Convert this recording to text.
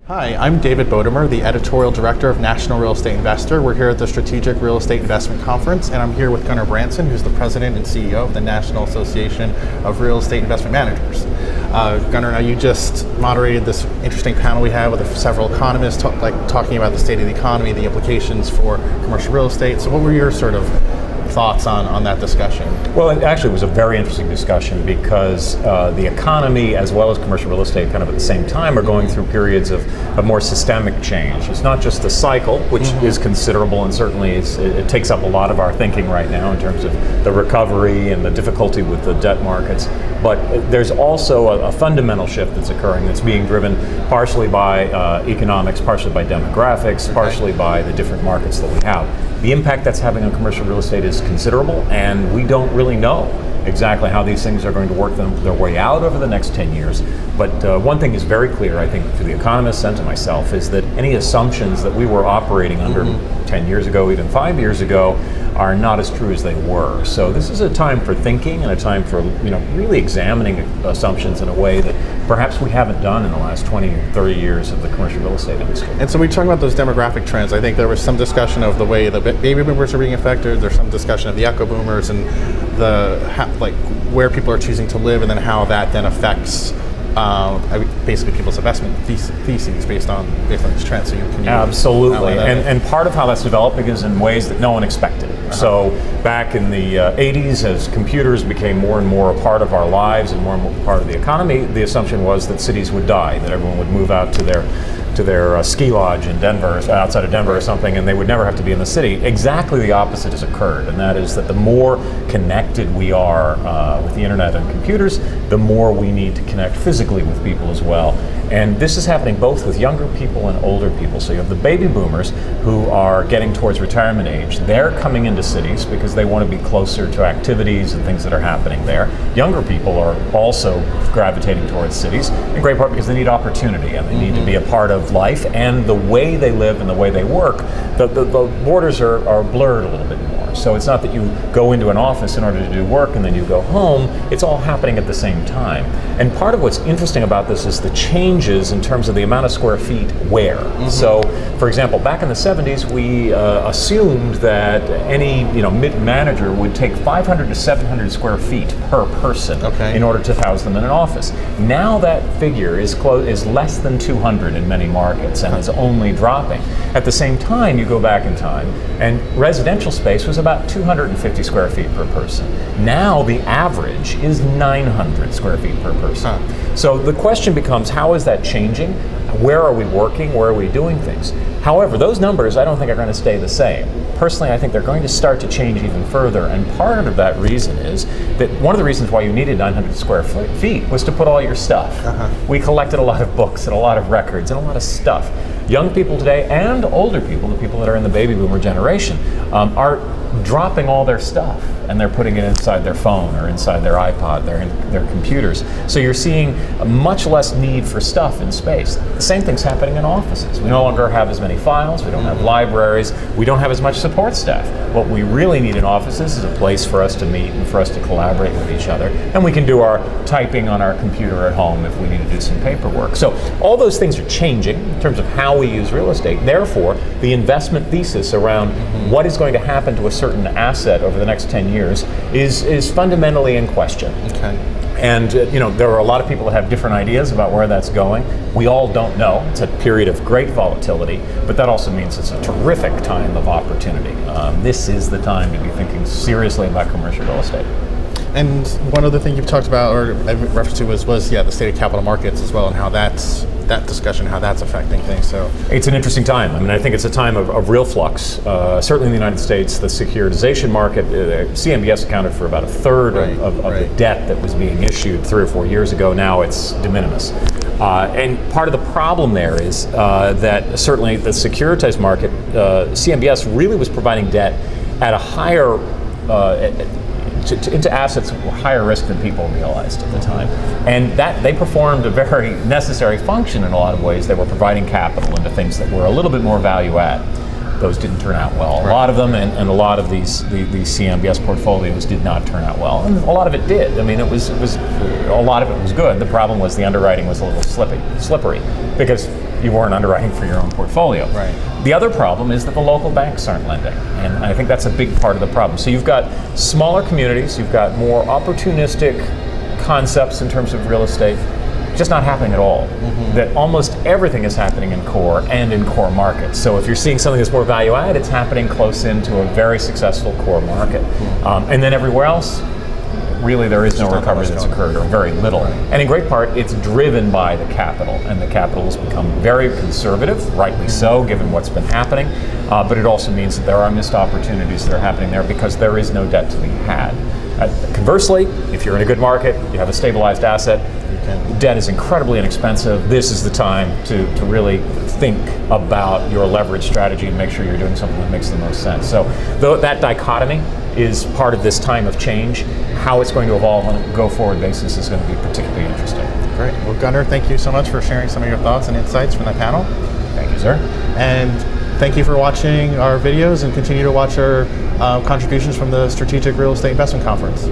Hi, I'm David Bodemer, the Editorial Director of National Real Estate Investor. We're here at the Strategic Real Estate Investment Conference, and I'm here with Gunnar Branson, who's the President and CEO of the National Association of Real Estate Investment Managers. Gunnar, now you just moderated this interesting panel we had with several economists talking about the state of the economy, the implications for commercial real estate. So what were your sort of thoughts on that discussion? Well, it actually was a very interesting discussion because the economy as well as commercial real estate kind of at the same time are going through periods of more systemic change. It's not just the cycle, which is considerable and certainly it takes up a lot of our thinking right now in terms of the recovery and the difficulty with the debt markets, but there's also a fundamental shift that's occurring that's being driven partially by economics, partially by demographics, partially by the different markets that we have. The impact that's having on commercial real estate is considerable, and we don't really know exactly how these things are going to work their way out over the next 10 years. But one thing is very clear, I think, to the economists and to myself, is that any assumptions that we were operating under 10 years ago, even 5 years ago, are not as true as they were. So this is a time for thinking and a time for really examining assumptions in a way that perhaps we haven't done in the last 20 or 30 years of the commercial real estate industry. And so we talk about those demographic trends. I think there was some discussion of the way the baby boomers are being affected. There's some discussion of the echo boomers and where people are choosing to live, and then how that then affects basically people's investment theses based on these trends. So Absolutely, and part of how that's developing is in ways that no one expected. So back in the 80s, as computers became more and more a part of our lives and more part of the economy, the assumption was that cities would die, that everyone would move out to their ski lodge in Denver, outside of Denver or something, and they would never have to be in the city. Exactly the opposite has occurred, and that is that the more connected we are with the internet and computers, the more we need to connect physically with people as well. And this is happening both with younger people and older people. So you have the baby boomers who are getting towards retirement age. They're coming into cities because they want to be closer to activities and things that are happening there. Younger people are also gravitating towards cities, in great part because they need opportunity and they need to be a part of life, and the way they live and the way they work, the borders are blurred a little bit more. So it's not that you go into an office in order to do work and then you go home. It's all happening at the same time. And part of what's interesting about this is the changes in terms of the amount of square feet where. So, for example, back in the 70s, we assumed that any mid-manager would take 500 to 700 square feet per person in order to house them in an office. Now that figure is less than 200 in many markets, and it's only dropping. At the same time, you go back in time, and residential space was about 250 square feet per person. Now the average is 900 square feet per person. So the question becomes, how is that changing? Where are we working? Where are we doing things? However, those numbers I don't think are going to stay the same. Personally, I think they're going to start to change even further, and part of that reason is that one of the reasons why you needed 900 square feet was to put all your stuff. We collected a lot of books and a lot of records and a lot of stuff. Young people today and older people, the people that are in the baby boomer generation, are dropping all their stuff and they're putting it inside their phone or inside their iPod, their computers. So you're seeing a much less need for stuff in space. The same thing's happening in offices. We no longer have as many files, we don't have libraries, we don't have as much support staff. What we really need in offices is a place for us to meet and for us to collaborate with each other. And we can do our typing on our computer at home if we need to do some paperwork. So all those things are changing in terms of how we use real estate. Therefore, the investment thesis around what is going to happen to a certain asset over the next 10 years is fundamentally in question. And there are a lot of people that have different ideas about where that's going. We all don't know. It's a period of great volatility, but that also means it's a terrific time of opportunity. This is the time to be thinking seriously about commercial real estate. And one other thing you've talked about, or reference to, was the state of capital markets as well, and how that discussion, how that's affecting things. So it's an interesting time. I mean, I think it's a time of real flux. Certainly in the United States, the securitization market, CMBS accounted for about a third of the debt that was being issued 3 or 4 years ago. Now it's de minimis. And part of the problem there is that certainly the securitized market, CMBS really was providing debt at a higher into assets that were higher risk than people realized at the time. And that they performed a very necessary function in a lot of ways. They were providing capital into things that were a little bit more value add. Those didn't turn out well. A lot of them, and a lot of these CMBS portfolios did not turn out well, and a lot of it did. I mean, it was a lot of it was good. The problem was the underwriting was a little slippery because you weren't underwriting for your own portfolio. Right. The other problem is that the local banks aren't lending, and I think that's a big part of the problem. So you've got smaller communities, you've got more opportunistic concepts in terms of real estate, just not happening at all. That almost everything is happening in core and in core markets. So if you're seeing something that's more value add, it's happening close into a very successful core market. And then everywhere else, really there is no recovery that's occurred, or very little. Right. And in great part, it's driven by the capital, and the capital has become very conservative, rightly so, given what's been happening. But it also means that there are missed opportunities that are happening there because there is no debt to be had. Conversely, if you're in a good market, you have a stabilized asset, debt is incredibly inexpensive. This is the time to really think about your leverage strategy and make sure you're doing something that makes the most sense. So that dichotomy is part of this time of change. How it's going to evolve on a go-forward basis is going to be particularly interesting. Great. Well, Gunnar, thank you so much for sharing some of your thoughts and insights from the panel. Thank you, sir. And thank you for watching our videos, and continue to watch our contributions from the Strategic Real Estate Investment Conference.